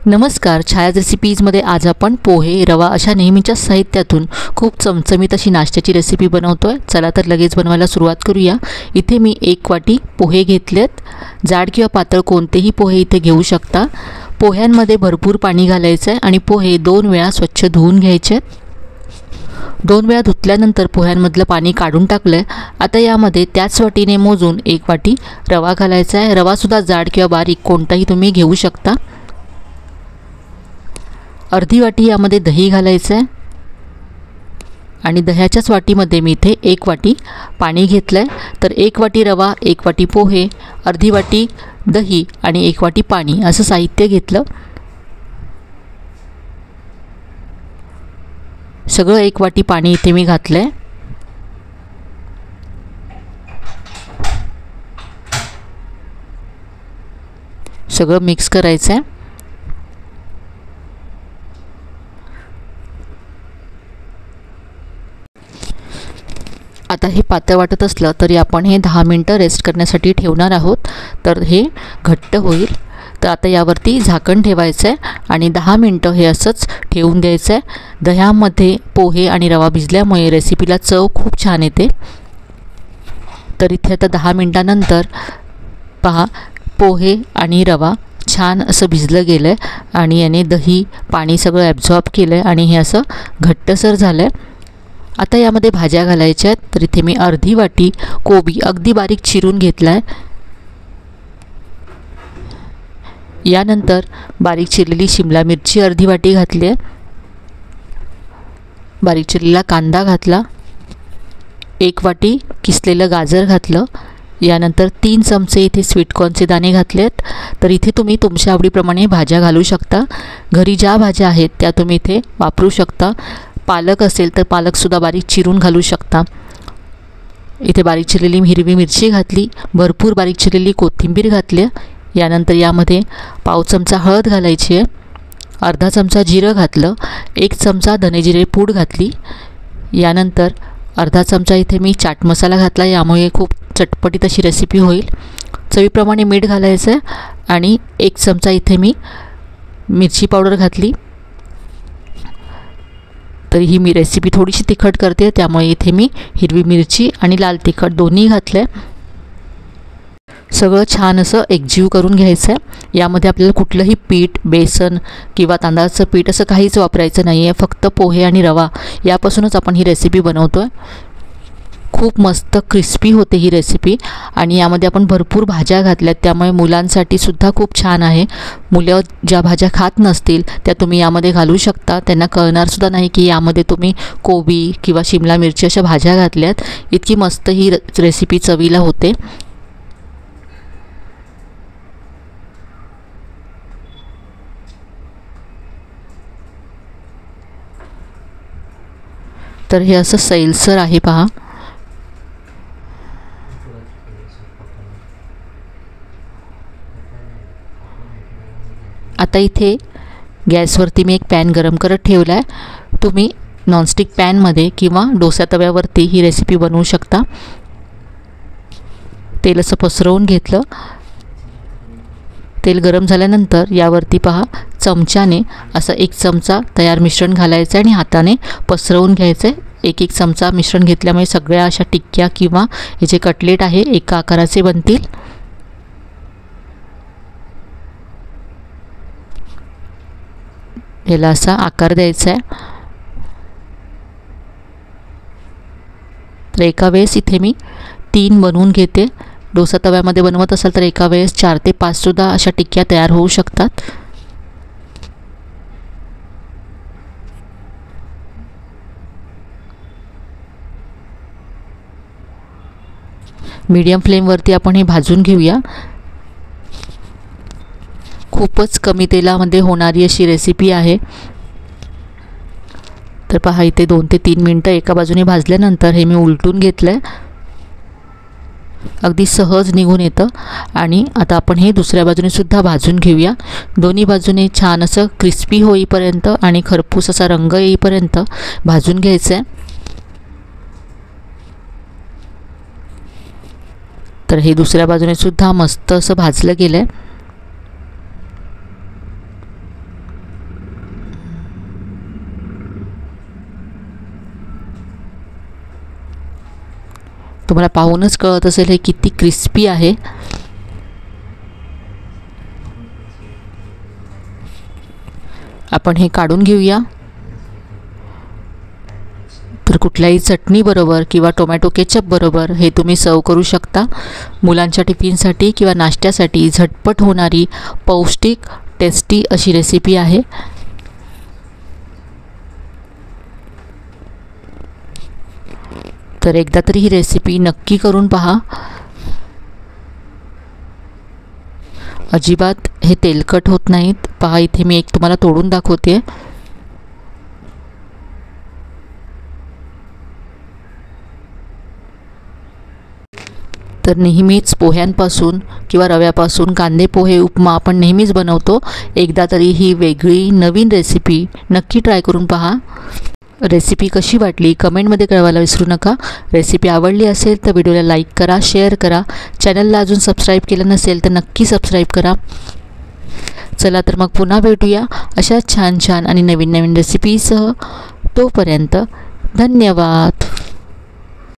नमस्कार, छायाज रेसिपीजमध्ये आज आपण पोहे, रवा अशा नेहमीच्या साहित्यातून खूप चमचमीत अशी नाश्त्याची रेसिपी बनवतोय। चला तर लगेच बनवायला सुरुवात करूया। इथे मी 1 वाटी पोहे घेतलेत। जाड किंवा पातळ कोणतेही पोहे इथे घेऊ शकता। पोह्यांमध्ये भरपूर पाणी घालायचं आहे आणि पोहे 2 वेळा स्वच्छ धुवून घ्यायचे। 2 वेळा धुतल्यानंतर पोह्यांमधलं पाणी काढून टाकलंय। आता यामध्ये त्याच वाटीने मोजून 1 वाटी रवा घालायचा आहे। रवा सुद्धा जाड किंवा बारीक कोणताही तुम्ही घेऊ शकता। अर्धी वाटी यामध्ये दही घालायचं आहे आणि दह्याच्याच वाटीमध्ये मी इथे 1 वाटी पाणी घेतलं आहे। तर 1 वाटी रवा, 1 वाटी पोहे, अर्धी वाटी दही आणि 1 वाटी पाणी असं साहित्य घेतलं। सगळं 1 वाटी पाणी इथे मी घातलं आहे। सगळं मिक्स करायचं आहे। आता हे पातळ वाटत असलं तरी आपण हे 10 मिनिटं रेस्ट करण्यासाठी ठेवणार आहोत, तर हे घट्ट होईल। तर आता यावरती झाकण ठेवायचं आहे आणि 10 मिनिटं हे असंच ठेवून द्यायचं आहे। दह्यामध्ये पोहे आणि रवा भिजल्यामुळे रेसिपीला चव खूप छान येते। तर इथे आता 10 मिनिटानंतर पहा, पोहे आणि रवा छान असं भिजलं गेलं आहे आणि याने दही पाणी सगळं ॲब्झॉर्ब केलं आहे आणि हे असं घट्टसर झालं आहे। आता यामध्ये भाज्या घालायच्या आहेत। तर इथे मी अर्धी वाटी कोबी अगदी बारीक चिरून घेतला आहे। यानंतर बारीक चिरलेली शिमला मिरची अर्धी वाटी घातली आहे। बारीक चिरलेला कांदा घातला। 1 वाटी किसलेलं गाजर घातलं। यानंतर 3 चमचे इथे स्वीटकॉर्नचे दाणे घातलेत। तर इथे तुम्ही तुमच्या आवडीप्रमाणे भाज्या घालू शकता। घरी ज्या भाज्या आहेत त्या तुम्ही इथे वापरू शकता। पालक असेल तर पालकसुद्धा बारीक चिरून घालू शकता। इथे बारीक चिरलेली हिरवी मिरची घातली, भरपूर बारीक चिरलेली कोथिंबीर घातली। यानंतर यामध्ये पाव चमचा हळद घालायची आहे, अर्धा चमचा जिरं घातलं, 1 चमचा धनेजिरे पूड घातली। यानंतर अर्धा चमचा इथे मी चाट मसाला घातला, यामुळे खूप चटपटीत अशी रेसिपी होईल। चवीप्रमाणे मीठ घालायचं आहे आणि 1 चमचा इथे मी मिरची पावडर घातली। तर ही मी रेसिपी थोडीशी तिखट करते, त्यामुळे इथे मी हिरवी मिरची आणि लाल तिखट दोन्ही घातले। सगळं छान असं एकजीव करून घ्यायचं आहे। यामध्ये आपल्याला कुठलंही पीठ, बेसन किंवा तांदळाचं पीठ असं काहीच वापरायचं नाही आहे। फक्त पोहे आणि रवा यापासूनच आपण ही रेसिपी बनवतो आहे। खूप मस्त क्रिस्पी होते ही रेसिपी आणि यामध्ये आपण भरपूर भाज्या घातल्यात, त्यामुळे मुलांसाठी सुद्धा खूप छान आहे। मुलं ज्या भाज्या खात नसतील त्या तुम्ही यामध्ये घालू शकता। त्यांना कळणार सुद्धा नाही की यामध्ये तुम्ही कोबी किंवा शिमला मिरची अशा भाज्या घातल्यात। इतकी मस्त ही रेसिपी चवीला होते। तर हे असं सैलसर आहे पहा। आता इथे गॅसवरती मी एक पॅन गरम करत ठेवला आहे। तुम्ही नॉनस्टिक पॅनमध्ये किंवा डोसा तव्यावरती ही रेसिपी बनवू शकता। तेल असं पसरवून घेतलं। तेल गरम झाल्यानंतर यावरती पहा, चमच्याने असं 1 चमचा तयार मिश्रण घालायचं आणि हाताने पसरवून घ्यायचं आहे। 1-1 चमचा मिश्रण घेतल्यामुळे सगळ्या अशा टिक्क्या किंवा हे जे कटलेट आहे एका आकाराचे बनतील। याला असा आकार द्यायचा आहे। तर एका वेळेस इथे मी 3 बनवून घेते। डोसा तव्यामध्ये बनवत असाल तर एका वेळेस 4 ते 5 सुद्धा अशा टिक्क्या तयार होऊ शकतात। मीडियम फ्लेमवरती आपण हे भाजून घेऊया। खूपच कमी तेलामध्ये होणारी अशी रेसिपी आहे। तर पहा, इथे 2 ते 3 मिनिटं एका बाजूने भाजल्यानंतर हे मी उलटून घेतलं आहे। अगदी सहज निघून येतं। आणि आता आपण हे दुसऱ्या बाजूने सुद्धा भाजून घेऊया। दोन्ही बाजूने छान असं क्रिस्पी होईपर्यंत आणि खरपूस असा रंग येईपर्यंत भाजून घ्यायचं आहे। तर हे दुसऱ्या बाजूने सुद्धा मस्त असं भाजलं गेलं आहे। तुम्हाला पाहूनच कळत असेल हे किती क्रिस्पी आहे। आपण हे काढून घेऊया। तर कुठल्याही चटणी बरोबर किंवा टोमॅटो केचप बरोबर हे तुम्ही सर्व करू शकता। मुलांच्या टिफिनसाठी किंवा नाश्त्यासाठी झटपट होणारी पौष्टिक टेस्टी अशी रेसिपी आहे। तर एकदा तरी ही रेसिपी नक्की करून पहा। अजिबात हे तेलकट होत नाहीत। पहा इथे मी एक तुम्हाला तोडून दाखवते। तर नेहमीच पोह्यांपासून किंवा रव्यापासून कांदे पोहे उपमा आपण नेहमीच बनवतो। एकदा तरी ही वेगळी नवीन रेसिपी नक्की ट्राय करून पहा। रेसिपी कशी वाटली कमेंटमध्ये कळवायला विसरू नका। रेसिपी आवडली असेल तर व्हिडिओला लाईक करा, शेअर करा। चॅनलला अजून सबस्क्राईब केलं नसेल तर नक्की सबस्क्राईब करा। चला तर मग पुन्हा भेटूया अशा छान छान आणि नवीन नवीन रेसिपीसह। तोपर्यंत धन्यवाद।